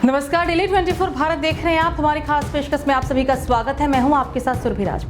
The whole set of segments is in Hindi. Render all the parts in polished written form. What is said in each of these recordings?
नमस्कार, डेली 24 भारत देख रहे हैं आप। हमारी खास पेशकश में आप सभी का स्वागत है। मैं हूं आपके साथ सुरभि राज।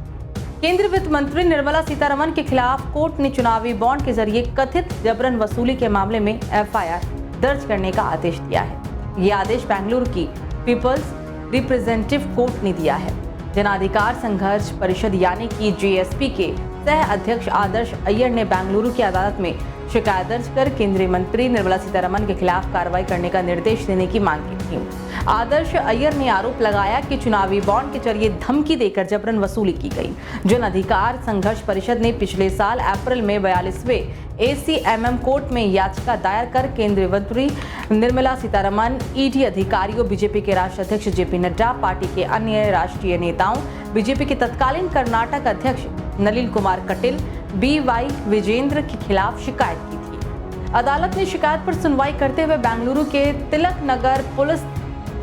केंद्रीय वित्त मंत्री निर्मला सीतारमण के खिलाफ कोर्ट ने चुनावी बॉन्ड के जरिए कथित जबरन वसूली के मामले में एफआईआर दर्ज करने का आदेश दिया है। ये आदेश बेंगलुरु की पीपल्स रिप्रेजेंटेटिव कोर्ट ने दिया है। जन अधिकार संघर्ष परिषद यानी कि जेएसपी के सह अध्यक्ष आदर्श अय्यर ने बेंगलुरु की अदालत में शिकायत दर्ज कर केंद्रीय मंत्री निर्मला सीतारमण के खिलाफ कार्रवाई करने का निर्देश देने की मांग की थी। आदर्श अय्यर ने आरोप लगाया कि चुनावी बॉन्ड के जरिए धमकी देकर जबरन वसूली की गई। जन अधिकार संघर्ष परिषद ने पिछले साल अप्रैल में 42वें एसीएमएम कोर्ट में याचिका दायर कर केंद्रीय मंत्री निर्मला सीतारमण, ईडी अधिकारियों, बीजेपी के राष्ट्रीय अध्यक्ष जेपी नड्डा, पार्टी के अन्य राष्ट्रीय नेताओं, बीजेपी के तत्कालीन कर्नाटक अध्यक्ष नलिन कुमार कटील, बीवाई विजेंद्र के खिलाफ शिकायत की थी। अदालत ने शिकायत पर सुनवाई करते हुए बेंगलुरु के तिलक नगर पुलिस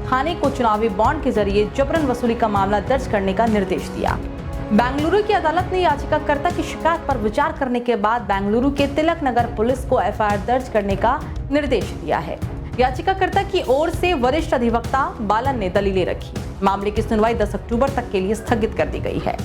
थाने को चुनावी बॉन्ड के जरिए जबरन वसूली का मामला दर्ज करने का निर्देश दिया। बेंगलुरु की अदालत ने याचिकाकर्ता की शिकायत पर विचार करने के बाद बेंगलुरु के तिलक नगर पुलिस को एफआईआर दर्ज करने का निर्देश दिया है। याचिकाकर्ता की ओर से वरिष्ठ अधिवक्ता बालन ने दलीलें रखी। मामले की सुनवाई 10 अक्टूबर तक के लिए स्थगित कर दी गई है।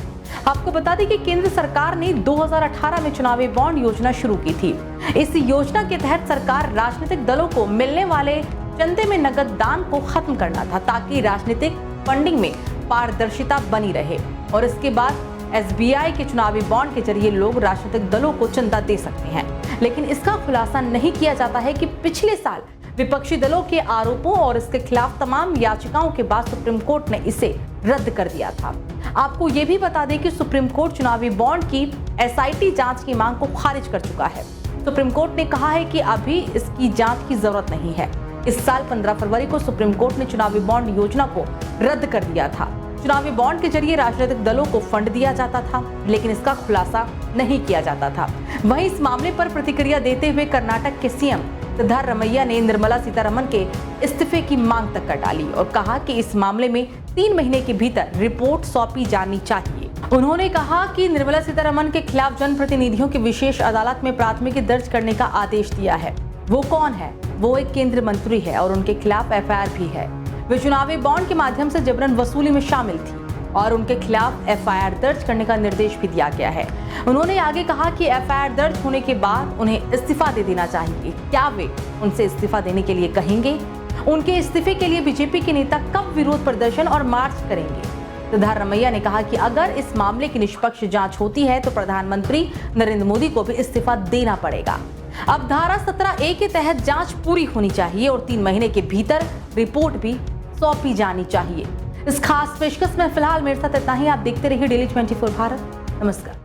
आपको बता दें कि केंद्र सरकार ने 2018 में चुनावी बॉन्ड योजना शुरू की थी। इस योजना के तहत सरकार राजनीतिक दलों को मिलने वाले चंदे में नगद दान को खत्म करना था, ताकि राजनीतिक फंडिंग में पारदर्शिता बनी रहे। और इसके बाद एसबीआई के चुनावी बॉन्ड के जरिए लोग राजनीतिक दलों को चंदा दे सकते हैं। लेकिन इसका खुलासा नहीं किया जाता है कि पिछले साल विपक्षी दलों के आरोपों और इसके खिलाफ तमाम याचिकाओं के बाद सुप्रीम कोर्ट ने इसे रद्द कर दिया था। आपको ये भी बता दें कि सुप्रीम कोर्ट चुनावी बॉन्ड की एसआईटी जांच की मांग को खारिज कर चुका है। सुप्रीम कोर्ट ने कहा है कि अभी इसकी जांच की जरूरत नहीं है। इस साल 15 फरवरी को सुप्रीम कोर्ट ने चुनावी बॉन्ड योजना को रद्द कर दिया था। चुनावी बॉन्ड के जरिए राजनीतिक दलों को फंड दिया जाता था, लेकिन इसका खुलासा नहीं किया जाता था। वहीं इस मामले पर प्रतिक्रिया देते हुए कर्नाटक के सीएम सिद्धारमैया ने निर्मला सीतारमण के इस्तीफे की मांग तक कर डाली और कहा कि इस मामले में 3 महीने के भीतर रिपोर्ट सौंपी जानी चाहिए। उन्होंने कहा कि निर्मला सीतारमण के खिलाफ जनप्रतिनिधियों की विशेष अदालत में प्राथमिकी दर्ज करने का आदेश दिया है। वो कौन है? वो एक केंद्रीय मंत्री है और उनके खिलाफ एफआईआर भी है। वे चुनावी बॉन्ड के माध्यम से जबरन वसूली में शामिल थी और उनके खिलाफ एफआईआर दर्ज करने का निर्देश भी दिया गया है। उन्होंने आगे कहा कि एफआईआर दर्ज होने के बाद उन्हें इस्तीफा दे देना चाहिए। क्या वे उनसे इस्तीफा देने के लिए कहेंगे? उनके इस्तीफे के लिए बीजेपी के नेता कब विरोध प्रदर्शन और मार्च करेंगे? सिद्धारमैया ने कहा कि अगर इस मामले की निष्पक्ष जांच होती है तो प्रधानमंत्री नरेंद्र मोदी को भी इस्तीफा देना पड़ेगा। अब धारा 17A के तहत जांच पूरी होनी चाहिए और 3 महीने के भीतर रिपोर्ट भी सौंपी जानी चाहिए। इस खास पेशकश में फिलहाल मेरे साथ इतना ही। आप देखते रहिए डेली 24 भारत। नमस्कार।